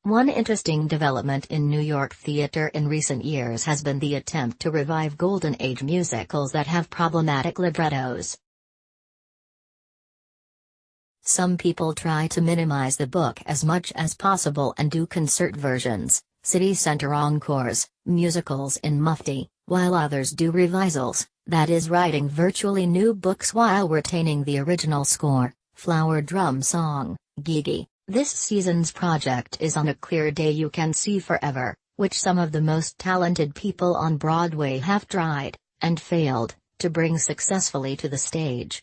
One interesting development in New York theater in recent years has been the attempt to revive Golden Age musicals that have problematic librettos. Some people try to minimize the book as much as possible and do concert versions, city center encores, musicals in mufti, while others do revisals, that is writing virtually new books while retaining the original score. Flower Drum Song, Gigi. This season's project is On a Clear Day You Can See Forever, which some of the most talented people on Broadway have tried, and failed, to bring successfully to the stage.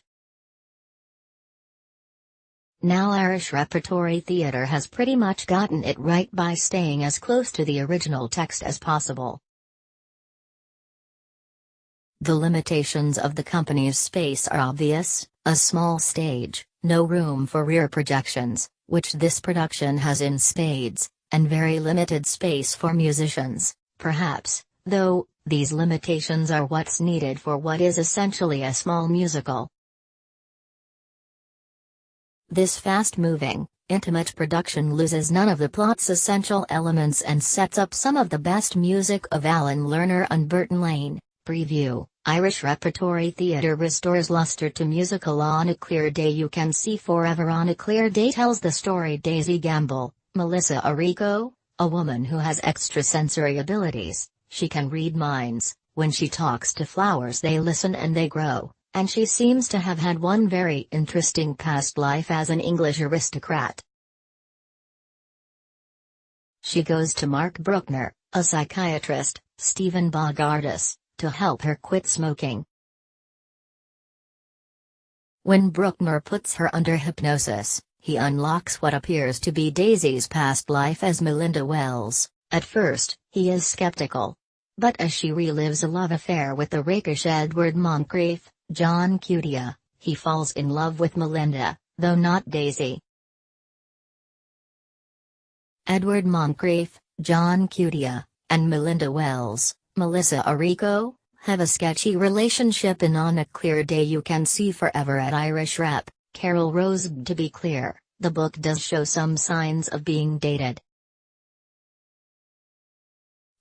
Now Irish Repertory Theatre has pretty much gotten it right by staying as close to the original text as possible. The limitations of the company's space are obvious: a small stage, no room for rear projections, which this production has in spades, and very limited space for musicians. Perhaps, though, these limitations are what's needed for what is essentially a small musical. This fast-moving, intimate production loses none of the plot's essential elements and sets up some of the best music of Alan Lerner and Burton Lane. Preview: Irish Repertory Theatre restores luster to musical On a Clear Day You Can See Forever. On a Clear Day tells the story Daisy Gamble, Melissa Errico, a woman who has extrasensory abilities. She can read minds. When she talks to flowers they listen and they grow, and she seems to have had one very interesting past life as an English aristocrat. She goes to Mark Bruckner, a psychiatrist, Stephen Bogardus, to help her quit smoking. When Bruckner puts her under hypnosis, he unlocks what appears to be Daisy's past life as Melinda Wells. At first, he is skeptical. But as she relives a love affair with the rakish Edward Moncrief, John Cutia, he falls in love with Melinda, though not Daisy. Edward Moncrief, John Cutia, and Melinda Wells, Melissa Errico, have a sketchy relationship in On a Clear Day You Can See Forever at Irish Rep. Carol Rose. To be clear, the book does show some signs of being dated.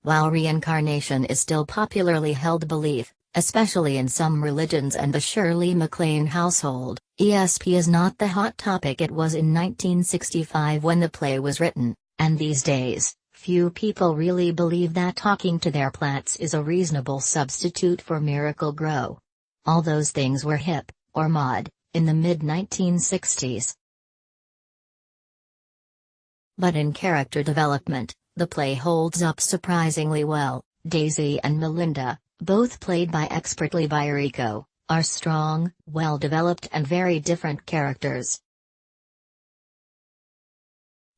While reincarnation is still popularly held belief, especially in some religions and the Shirley MacLaine household, ESP is not the hot topic it was in 1965 when the play was written, and these days, few people really believe that talking to their plants is a reasonable substitute for Miracle-Gro. All those things were hip, or mod, in the mid-1960s. But in character development, the play holds up surprisingly well. Daisy and Melinda, both played expertly by Errico, are strong, well-developed and very different characters.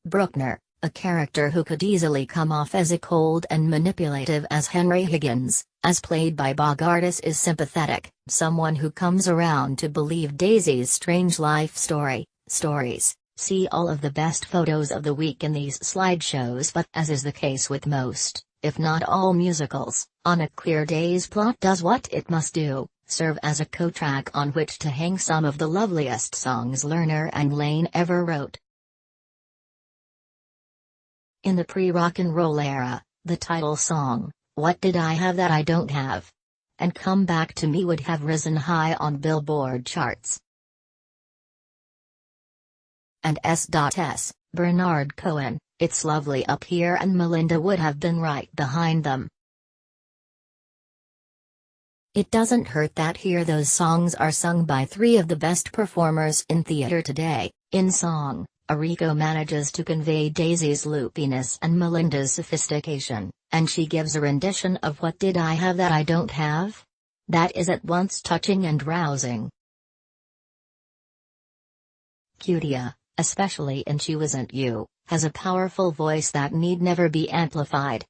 Bruckner, a character who could easily come off as a cold and manipulative as Henry Higgins, as played by Bogardus, is sympathetic, someone who comes around to believe Daisy's strange life stories. See all of the best photos of the week in these slideshows. But as is the case with most, if not all musicals, On a Clear Day's plot does what it must do, serve as a co-track on which to hang some of the loveliest songs Lerner and Lane ever wrote. In the pre-rock and roll era, the title song, What Did I Have That I Don't Have? And Come Back to Me would have risen high on Billboard charts. And S.S., Bernard Cohen, It's Lovely Up Here and Melinda would have been right behind them. It doesn't hurt that here those songs are sung by three of the best performers in theater today. In song, Errico manages to convey Daisy's loopiness and Melinda's sophistication, and she gives a rendition of What Did I Have That I Don't Have? That is at once touching and rousing. Cutia, especially in She Wasn't You, has a powerful voice that need never be amplified.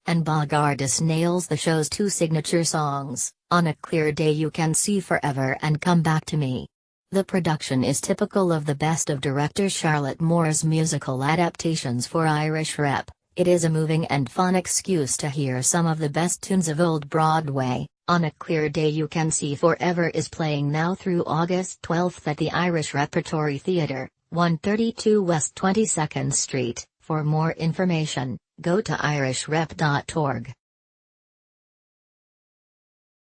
And Bogardus nails the show's two signature songs, On a Clear Day You Can See Forever and Come Back to Me. The production is typical of the best of director Charlotte Moore's musical adaptations for Irish Rep. It is a moving and fun excuse to hear some of the best tunes of old Broadway. On a Clear Day You Can See Forever is playing now through August 12 at the Irish Repertory Theatre, 132 West 22nd Street. For more information, go to irishrep.org.